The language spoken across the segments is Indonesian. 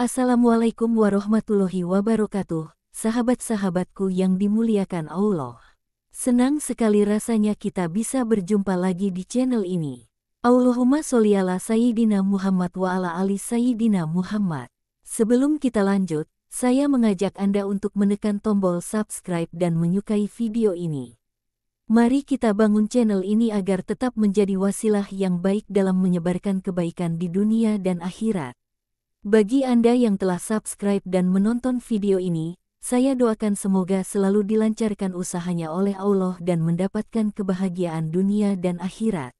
Assalamualaikum warahmatullahi wabarakatuh, sahabat-sahabatku yang dimuliakan Allah. Senang sekali rasanya kita bisa berjumpa lagi di channel ini. Allahumma sholli ala Sayyidina Muhammad wa ala ali Sayyidina Muhammad. Sebelum kita lanjut, saya mengajak Anda untuk menekan tombol subscribe dan menyukai video ini. Mari kita bangun channel ini agar tetap menjadi wasilah yang baik dalam menyebarkan kebaikan di dunia dan akhirat. Bagi Anda yang telah subscribe dan menonton video ini, saya doakan semoga selalu dilancarkan usahanya oleh Allah dan mendapatkan kebahagiaan dunia dan akhirat.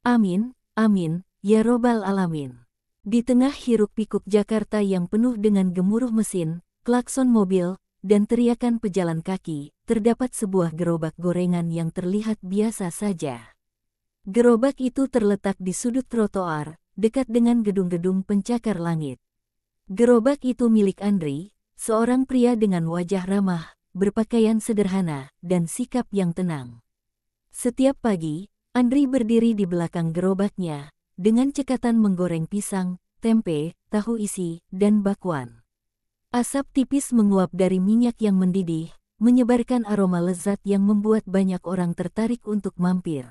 Amin, amin, ya robbal alamin. Di tengah hiruk-pikuk Jakarta yang penuh dengan gemuruh mesin, klakson mobil, dan teriakan pejalan kaki, terdapat sebuah gerobak gorengan yang terlihat biasa saja. Gerobak itu terletak di sudut trotoar, dekat dengan gedung-gedung pencakar langit. Gerobak itu milik Andri, seorang pria dengan wajah ramah, berpakaian sederhana, dan sikap yang tenang. Setiap pagi, Andri berdiri di belakang gerobaknya, dengan cekatan menggoreng pisang, tempe, tahu isi, dan bakwan. Asap tipis menguap dari minyak yang mendidih, menyebarkan aroma lezat yang membuat banyak orang tertarik untuk mampir.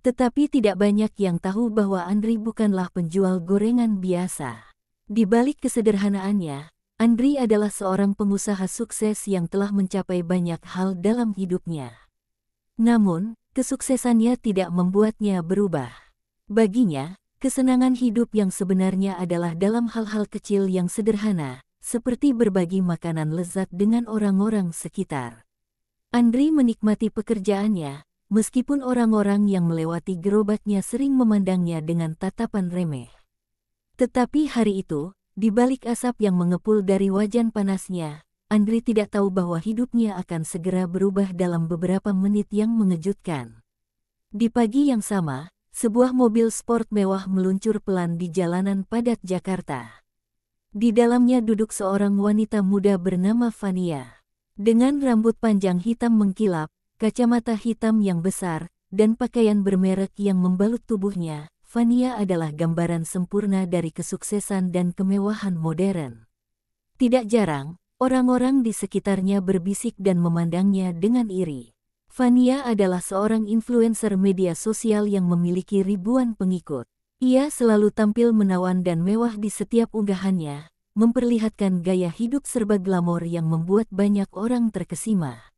Tetapi tidak banyak yang tahu bahwa Andri bukanlah penjual gorengan biasa. Di balik kesederhanaannya, Andri adalah seorang pengusaha sukses yang telah mencapai banyak hal dalam hidupnya. Namun, kesuksesannya tidak membuatnya berubah. Baginya, kesenangan hidup yang sebenarnya adalah dalam hal-hal kecil yang sederhana, seperti berbagi makanan lezat dengan orang-orang sekitar. Andri menikmati pekerjaannya, meskipun orang-orang yang melewati gerobaknya sering memandangnya dengan tatapan remeh. Tetapi hari itu, di balik asap yang mengepul dari wajan panasnya, Andri tidak tahu bahwa hidupnya akan segera berubah dalam beberapa menit yang mengejutkan. Di pagi yang sama, sebuah mobil sport mewah meluncur pelan di jalanan padat Jakarta. Di dalamnya duduk seorang wanita muda bernama Fania. Dengan rambut panjang hitam mengkilap, kacamata hitam yang besar, dan pakaian bermerek yang membalut tubuhnya, Fania adalah gambaran sempurna dari kesuksesan dan kemewahan modern. Tidak jarang, orang-orang di sekitarnya berbisik dan memandangnya dengan iri. Fania adalah seorang influencer media sosial yang memiliki ribuan pengikut. Ia selalu tampil menawan dan mewah di setiap unggahannya, memperlihatkan gaya hidup serba glamor yang membuat banyak orang terkesima.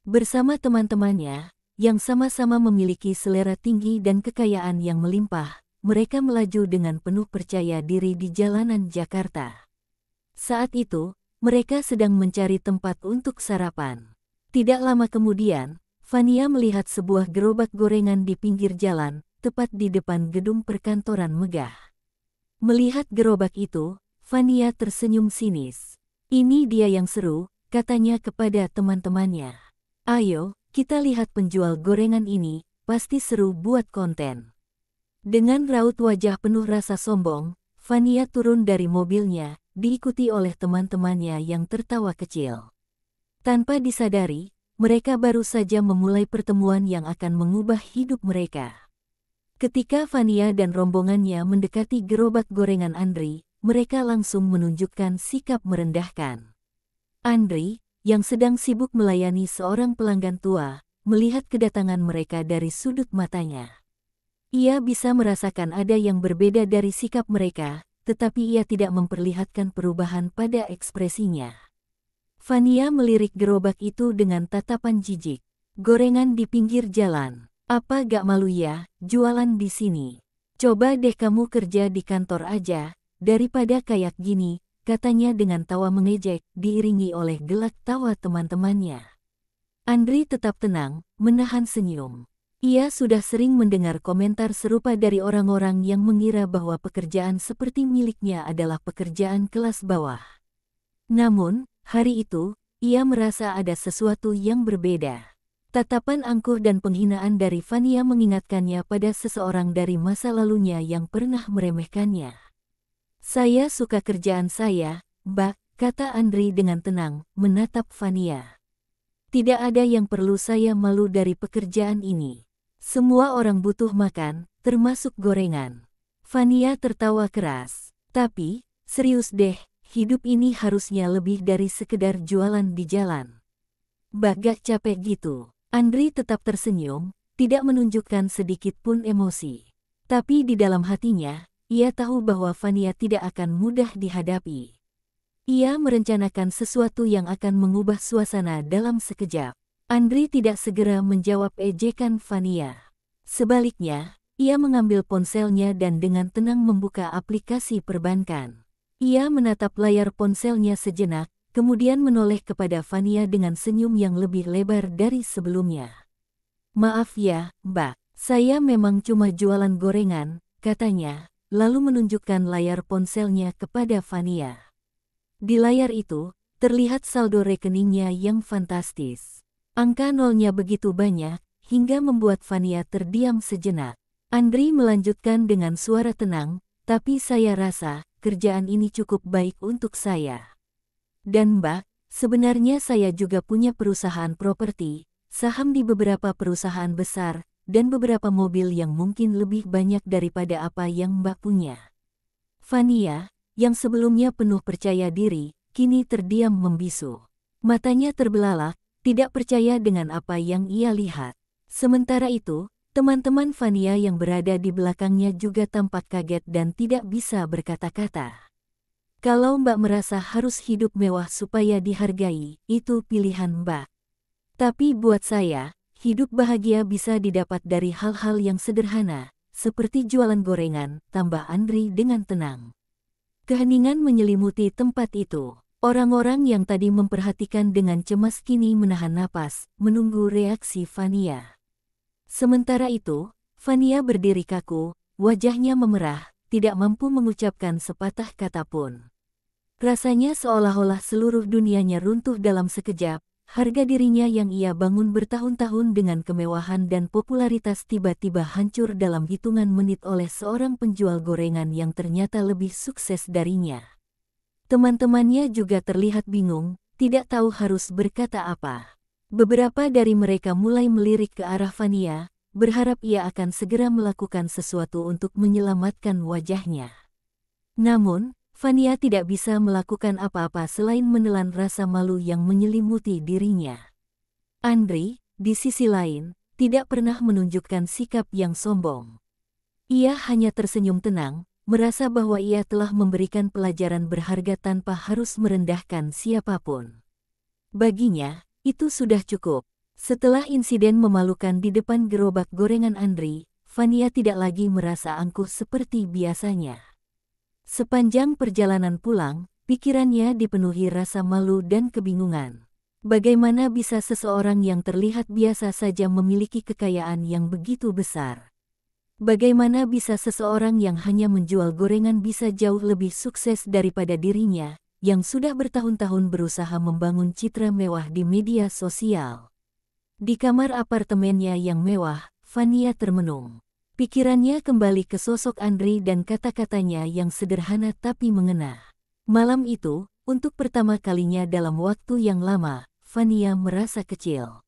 Bersama teman-temannya, yang sama-sama memiliki selera tinggi dan kekayaan yang melimpah, mereka melaju dengan penuh percaya diri di jalanan Jakarta. Saat itu, mereka sedang mencari tempat untuk sarapan. Tidak lama kemudian, Fania melihat sebuah gerobak gorengan di pinggir jalan, tepat di depan gedung perkantoran megah. Melihat gerobak itu, Fania tersenyum sinis. "Ini dia yang seru," katanya kepada teman-temannya. "Ayo, kita lihat penjual gorengan ini, pasti seru buat konten." Dengan raut wajah penuh rasa sombong, Fania turun dari mobilnya, diikuti oleh teman-temannya yang tertawa kecil. Tanpa disadari, mereka baru saja memulai pertemuan yang akan mengubah hidup mereka. Ketika Fania dan rombongannya mendekati gerobak gorengan Andri, mereka langsung menunjukkan sikap merendahkan. Andri, yang sedang sibuk melayani seorang pelanggan tua, melihat kedatangan mereka dari sudut matanya. Ia bisa merasakan ada yang berbeda dari sikap mereka, tetapi ia tidak memperlihatkan perubahan pada ekspresinya. Fania melirik gerobak itu dengan tatapan jijik. "Gorengan di pinggir jalan. Apa gak malu ya, jualan di sini? Coba deh kamu kerja di kantor aja, daripada kayak gini," katanya dengan tawa mengejek, diiringi oleh gelak tawa teman-temannya. Andri tetap tenang, menahan senyum. Ia sudah sering mendengar komentar serupa dari orang-orang yang mengira bahwa pekerjaan seperti miliknya adalah pekerjaan kelas bawah. Namun, hari itu, ia merasa ada sesuatu yang berbeda. Tatapan angkuh dan penghinaan dari Fania mengingatkannya pada seseorang dari masa lalunya yang pernah meremehkannya. "Saya suka kerjaan saya, Mbak," kata Andri dengan tenang, menatap Fania. "Tidak ada yang perlu saya malu dari pekerjaan ini. Semua orang butuh makan, termasuk gorengan." Fania tertawa keras. "Tapi, serius deh, hidup ini harusnya lebih dari sekedar jualan di jalan. Mbak gak capek gitu. Andri tetap tersenyum, tidak menunjukkan sedikit pun emosi. Tapi di dalam hatinya, ia tahu bahwa Fania tidak akan mudah dihadapi. Ia merencanakan sesuatu yang akan mengubah suasana dalam sekejap. Andri tidak segera menjawab ejekan Fania. Sebaliknya, ia mengambil ponselnya dan dengan tenang membuka aplikasi perbankan. Ia menatap layar ponselnya sejenak, kemudian menoleh kepada Fania dengan senyum yang lebih lebar dari sebelumnya. "Maaf ya, Mbak, saya memang cuma jualan gorengan," katanya, lalu menunjukkan layar ponselnya kepada Fania. Di layar itu, terlihat saldo rekeningnya yang fantastis. Angka nolnya begitu banyak, hingga membuat Fania terdiam sejenak. Andri melanjutkan dengan suara tenang, "Tapi saya rasa, kerjaan ini cukup baik untuk saya. Dan Mbak, sebenarnya saya juga punya perusahaan properti, saham di beberapa perusahaan besar, dan beberapa mobil yang mungkin lebih banyak daripada apa yang Mbak punya." Fania, yang sebelumnya penuh percaya diri, kini terdiam membisu. Matanya terbelalak, tidak percaya dengan apa yang ia lihat. Sementara itu, teman-teman Fania yang berada di belakangnya juga tampak kaget dan tidak bisa berkata-kata. "Kalau Mbak merasa harus hidup mewah supaya dihargai, itu pilihan Mbak. Tapi buat saya, hidup bahagia bisa didapat dari hal-hal yang sederhana, seperti jualan gorengan," tambah Andri dengan tenang. Keheningan menyelimuti tempat itu. Orang-orang yang tadi memperhatikan dengan cemas kini menahan napas, menunggu reaksi Fania. Sementara itu, Fania berdiri kaku, wajahnya memerah, tidak mampu mengucapkan sepatah kata pun. Rasanya seolah-olah seluruh dunianya runtuh dalam sekejap, harga dirinya yang ia bangun bertahun-tahun dengan kemewahan dan popularitas tiba-tiba hancur dalam hitungan menit oleh seorang penjual gorengan yang ternyata lebih sukses darinya. Teman-temannya juga terlihat bingung, tidak tahu harus berkata apa. Beberapa dari mereka mulai melirik ke arah Fania, berharap ia akan segera melakukan sesuatu untuk menyelamatkan wajahnya. Namun, Fania tidak bisa melakukan apa-apa selain menelan rasa malu yang menyelimuti dirinya. Andri, di sisi lain, tidak pernah menunjukkan sikap yang sombong. Ia hanya tersenyum tenang, merasa bahwa ia telah memberikan pelajaran berharga tanpa harus merendahkan siapapun. Baginya, itu sudah cukup. Setelah insiden memalukan di depan gerobak gorengan Andri, Fania tidak lagi merasa angkuh seperti biasanya. Sepanjang perjalanan pulang, pikirannya dipenuhi rasa malu dan kebingungan. Bagaimana bisa seseorang yang terlihat biasa saja memiliki kekayaan yang begitu besar? Bagaimana bisa seseorang yang hanya menjual gorengan bisa jauh lebih sukses daripada dirinya, yang sudah bertahun-tahun berusaha membangun citra mewah di media sosial? Di kamar apartemennya yang mewah, Fania termenung. Pikirannya kembali ke sosok Andri dan kata-katanya yang sederhana tapi mengena. Malam itu, untuk pertama kalinya dalam waktu yang lama, Fania merasa kecil.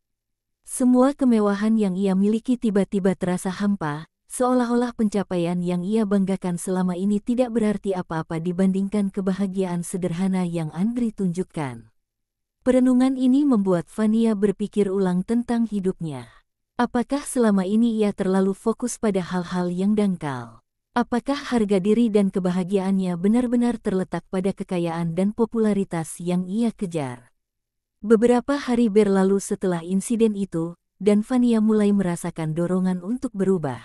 Semua kemewahan yang ia miliki tiba-tiba terasa hampa, seolah-olah pencapaian yang ia banggakan selama ini tidak berarti apa-apa dibandingkan kebahagiaan sederhana yang Andri tunjukkan. Perenungan ini membuat Fania berpikir ulang tentang hidupnya. Apakah selama ini ia terlalu fokus pada hal-hal yang dangkal? Apakah harga diri dan kebahagiaannya benar-benar terletak pada kekayaan dan popularitas yang ia kejar? Beberapa hari berlalu setelah insiden itu, dan Fania mulai merasakan dorongan untuk berubah.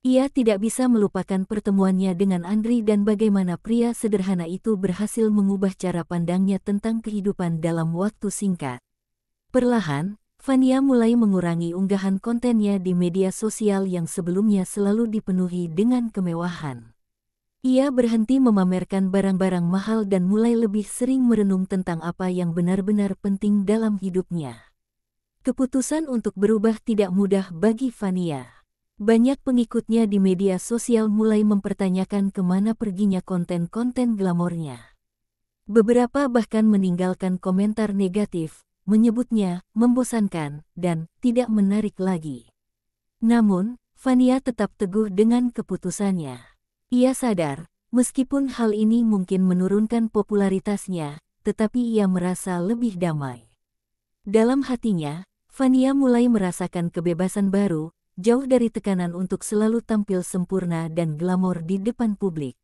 Ia tidak bisa melupakan pertemuannya dengan Andri dan bagaimana pria sederhana itu berhasil mengubah cara pandangnya tentang kehidupan dalam waktu singkat. Perlahan, Fania mulai mengurangi unggahan kontennya di media sosial yang sebelumnya selalu dipenuhi dengan kemewahan. Ia berhenti memamerkan barang-barang mahal dan mulai lebih sering merenung tentang apa yang benar-benar penting dalam hidupnya. Keputusan untuk berubah tidak mudah bagi Fania. Banyak pengikutnya di media sosial mulai mempertanyakan kemana perginya konten-konten glamornya. Beberapa bahkan meninggalkan komentar negatif, menyebutnya membosankan dan tidak menarik lagi. Namun, Fania tetap teguh dengan keputusannya. Ia sadar, Meskipun hal ini mungkin menurunkan popularitasnya, tetapi ia merasa lebih damai. Dalam hatinya, Fania mulai merasakan kebebasan baru, jauh dari tekanan untuk selalu tampil sempurna dan glamor di depan publik.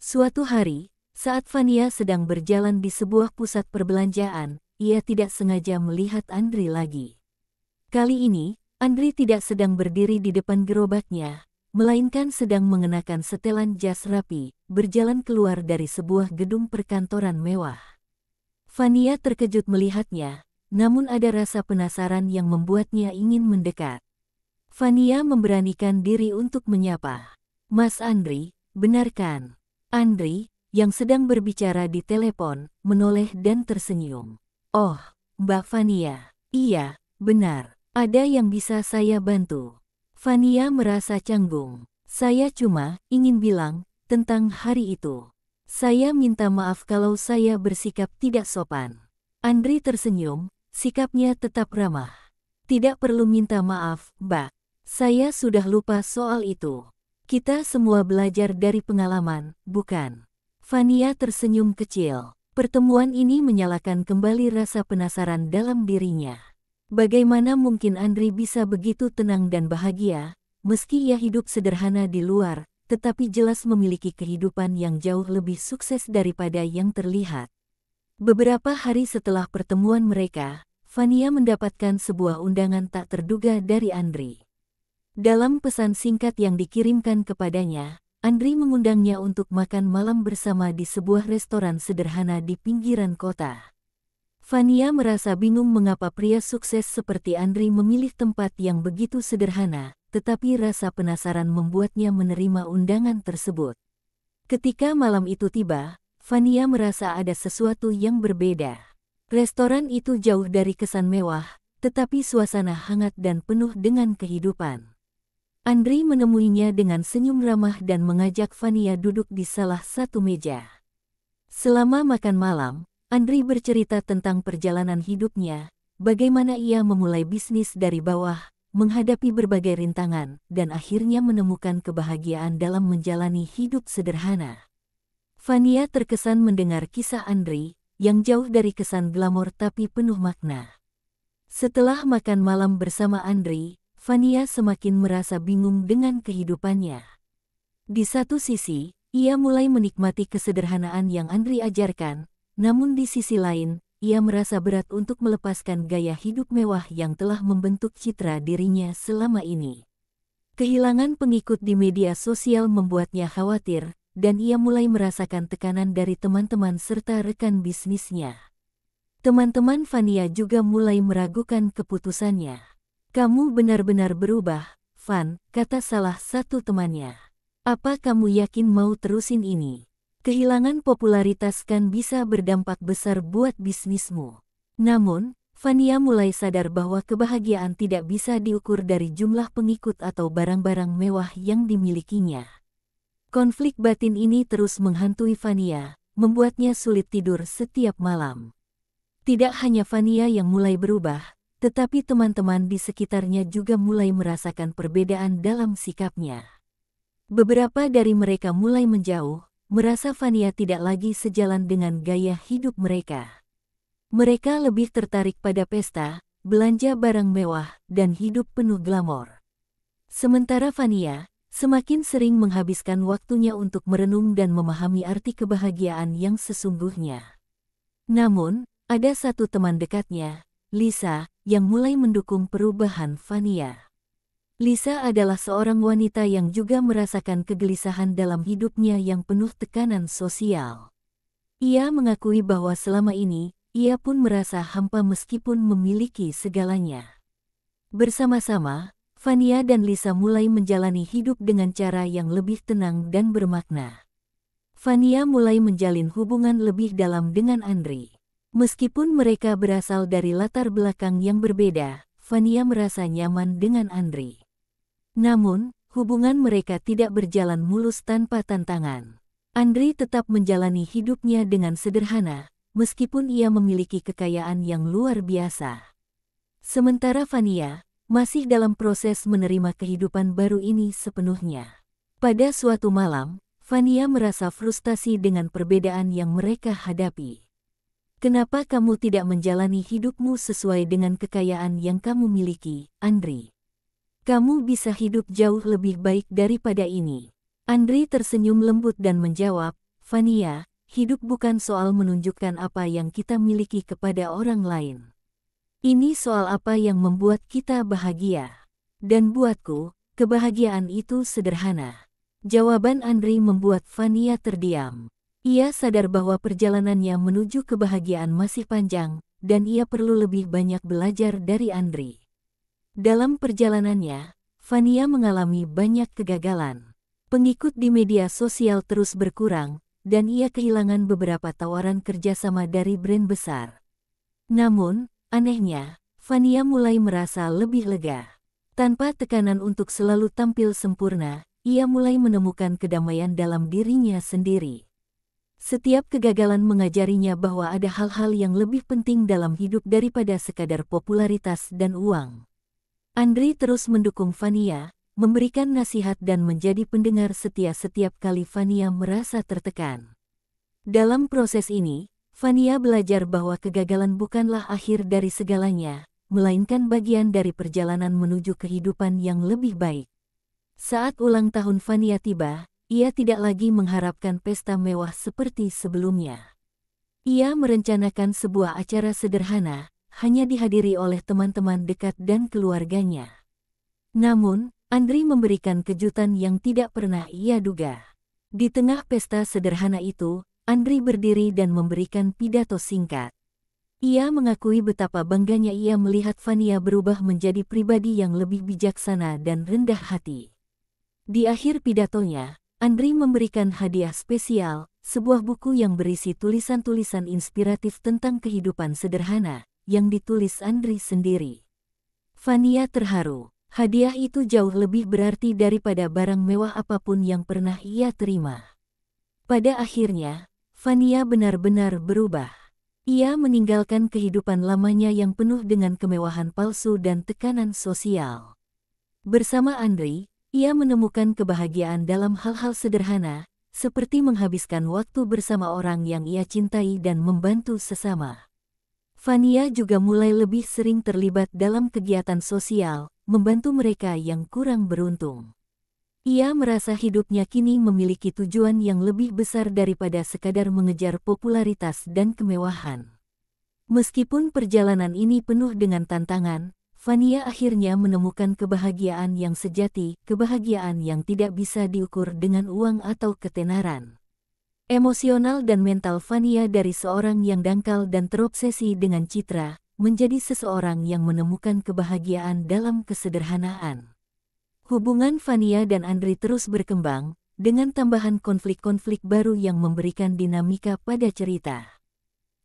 Suatu hari, saat Fania sedang berjalan di sebuah pusat perbelanjaan, ia tidak sengaja melihat Andri lagi. Kali ini, Andri tidak sedang berdiri di depan gerobaknya, melainkan sedang mengenakan setelan jas rapi, berjalan keluar dari sebuah gedung perkantoran mewah. Fania terkejut melihatnya, namun ada rasa penasaran yang membuatnya ingin mendekat. Fania memberanikan diri untuk menyapa. "Mas Andri, benar kan?" Andri, yang sedang berbicara di telepon, menoleh dan tersenyum. "Oh, Mbak Fania. Iya, benar. Ada yang bisa saya bantu?" Fania merasa canggung. "Saya cuma ingin bilang tentang hari itu. Saya minta maaf kalau saya bersikap tidak sopan." Andri tersenyum, sikapnya tetap ramah. "Tidak perlu minta maaf, Mbak. Saya sudah lupa soal itu. Kita semua belajar dari pengalaman, bukan?" Fania tersenyum kecil. Pertemuan ini menyalakan kembali rasa penasaran dalam dirinya. Bagaimana mungkin Andri bisa begitu tenang dan bahagia, meski ia hidup sederhana di luar, tetapi jelas memiliki kehidupan yang jauh lebih sukses daripada yang terlihat. Beberapa hari setelah pertemuan mereka, Fania mendapatkan sebuah undangan tak terduga dari Andri. Dalam pesan singkat yang dikirimkan kepadanya, Andri mengundangnya untuk makan malam bersama di sebuah restoran sederhana di pinggiran kota. Fania merasa bingung mengapa pria sukses seperti Andri memilih tempat yang begitu sederhana, tetapi rasa penasaran membuatnya menerima undangan tersebut. Ketika malam itu tiba, Fania merasa ada sesuatu yang berbeda. Restoran itu jauh dari kesan mewah, tetapi suasana hangat dan penuh dengan kehidupan. Andri menemuinya dengan senyum ramah dan mengajak Fania duduk di salah satu meja. Selama makan malam, Andri bercerita tentang perjalanan hidupnya, bagaimana ia memulai bisnis dari bawah, menghadapi berbagai rintangan, dan akhirnya menemukan kebahagiaan dalam menjalani hidup sederhana. Fania terkesan mendengar kisah Andri, yang jauh dari kesan glamor tapi penuh makna. Setelah makan malam bersama Andri, Fania semakin merasa bingung dengan kehidupannya. Di satu sisi, ia mulai menikmati kesederhanaan yang Andri ajarkan, namun di sisi lain, ia merasa berat untuk melepaskan gaya hidup mewah yang telah membentuk citra dirinya selama ini. Kehilangan pengikut di media sosial membuatnya khawatir, dan ia mulai merasakan tekanan dari teman-teman serta rekan bisnisnya. Teman-teman Fania juga mulai meragukan keputusannya. "Kamu benar-benar berubah, Van," kata salah satu temannya. "Apa kamu yakin mau terusin ini? Kehilangan popularitas kan bisa berdampak besar buat bisnismu." Namun, Fania mulai sadar bahwa kebahagiaan tidak bisa diukur dari jumlah pengikut atau barang-barang mewah yang dimilikinya. Konflik batin ini terus menghantui Fania, membuatnya sulit tidur setiap malam. Tidak hanya Fania yang mulai berubah, tetapi teman-teman di sekitarnya juga mulai merasakan perbedaan dalam sikapnya. Beberapa dari mereka mulai menjauh, merasa Fania tidak lagi sejalan dengan gaya hidup mereka. Mereka lebih tertarik pada pesta, belanja barang mewah, dan hidup penuh glamor. Sementara Fania semakin sering menghabiskan waktunya untuk merenung dan memahami arti kebahagiaan yang sesungguhnya. Namun, ada satu teman dekatnya, Lisa, yang mulai mendukung perubahan Fania. Lisa adalah seorang wanita yang juga merasakan kegelisahan dalam hidupnya yang penuh tekanan sosial. Ia mengakui bahwa selama ini, ia pun merasa hampa meskipun memiliki segalanya. Bersama-sama, Fania dan Lisa mulai menjalani hidup dengan cara yang lebih tenang dan bermakna. Fania mulai menjalin hubungan lebih dalam dengan Andri. Meskipun mereka berasal dari latar belakang yang berbeda, Fania merasa nyaman dengan Andri. Namun, hubungan mereka tidak berjalan mulus tanpa tantangan. Andri tetap menjalani hidupnya dengan sederhana, meskipun ia memiliki kekayaan yang luar biasa. Sementara Fania masih dalam proses menerima kehidupan baru ini sepenuhnya. Pada suatu malam, Fania merasa frustasi dengan perbedaan yang mereka hadapi. Kenapa kamu tidak menjalani hidupmu sesuai dengan kekayaan yang kamu miliki, Andri? Kamu bisa hidup jauh lebih baik daripada ini. Andri tersenyum lembut dan menjawab, Fania, hidup bukan soal menunjukkan apa yang kita miliki kepada orang lain. Ini soal apa yang membuat kita bahagia. Dan buatku, kebahagiaan itu sederhana. Jawaban Andri membuat Fania terdiam. Ia sadar bahwa perjalanannya menuju kebahagiaan masih panjang, dan ia perlu lebih banyak belajar dari Andri. Dalam perjalanannya, Fania mengalami banyak kegagalan. Pengikut di media sosial terus berkurang, dan ia kehilangan beberapa tawaran kerjasama dari brand besar. Namun, anehnya, Fania mulai merasa lebih lega. Tanpa tekanan untuk selalu tampil sempurna, ia mulai menemukan kedamaian dalam dirinya sendiri. Setiap kegagalan mengajarinya bahwa ada hal-hal yang lebih penting dalam hidup daripada sekadar popularitas dan uang. Andri terus mendukung Fania, memberikan nasihat dan menjadi pendengar setia setiap kali Fania merasa tertekan. Dalam proses ini, Fania belajar bahwa kegagalan bukanlah akhir dari segalanya, melainkan bagian dari perjalanan menuju kehidupan yang lebih baik. Saat ulang tahun Fania tiba, ia tidak lagi mengharapkan pesta mewah seperti sebelumnya. Ia merencanakan sebuah acara sederhana, hanya dihadiri oleh teman-teman dekat dan keluarganya. Namun, Andri memberikan kejutan yang tidak pernah ia duga. Di tengah pesta sederhana itu, Andri berdiri dan memberikan pidato singkat. Ia mengakui betapa bangganya ia melihat Fania berubah menjadi pribadi yang lebih bijaksana dan rendah hati. Di akhir pidatonya, Andri memberikan hadiah spesial, sebuah buku yang berisi tulisan-tulisan inspiratif tentang kehidupan sederhana, yang ditulis Andri sendiri. Fania terharu. Hadiah itu jauh lebih berarti daripada barang mewah apapun yang pernah ia terima. Pada akhirnya, Fania benar-benar berubah. Ia meninggalkan kehidupan lamanya yang penuh dengan kemewahan palsu dan tekanan sosial. Bersama Andri, ia menemukan kebahagiaan dalam hal-hal sederhana, seperti menghabiskan waktu bersama orang yang ia cintai dan membantu sesama. Fania juga mulai lebih sering terlibat dalam kegiatan sosial, membantu mereka yang kurang beruntung. Ia merasa hidupnya kini memiliki tujuan yang lebih besar daripada sekadar mengejar popularitas dan kemewahan. Meskipun perjalanan ini penuh dengan tantangan, Fania akhirnya menemukan kebahagiaan yang sejati, kebahagiaan yang tidak bisa diukur dengan uang atau ketenaran. Emosional dan mental Fania dari seorang yang dangkal dan terobsesi dengan citra, menjadi seseorang yang menemukan kebahagiaan dalam kesederhanaan. Hubungan Fania dan Andri terus berkembang, dengan tambahan konflik-konflik baru yang memberikan dinamika pada cerita.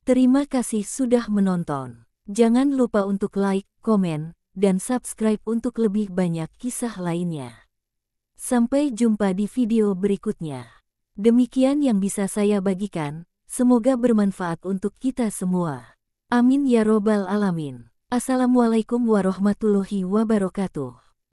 Terima kasih sudah menonton. Jangan lupa untuk like, komen, dan subscribe untuk lebih banyak kisah lainnya. Sampai jumpa di video berikutnya. Demikian yang bisa saya bagikan, semoga bermanfaat untuk kita semua. Amin ya robbal alamin. Assalamualaikum warahmatullahi wabarakatuh.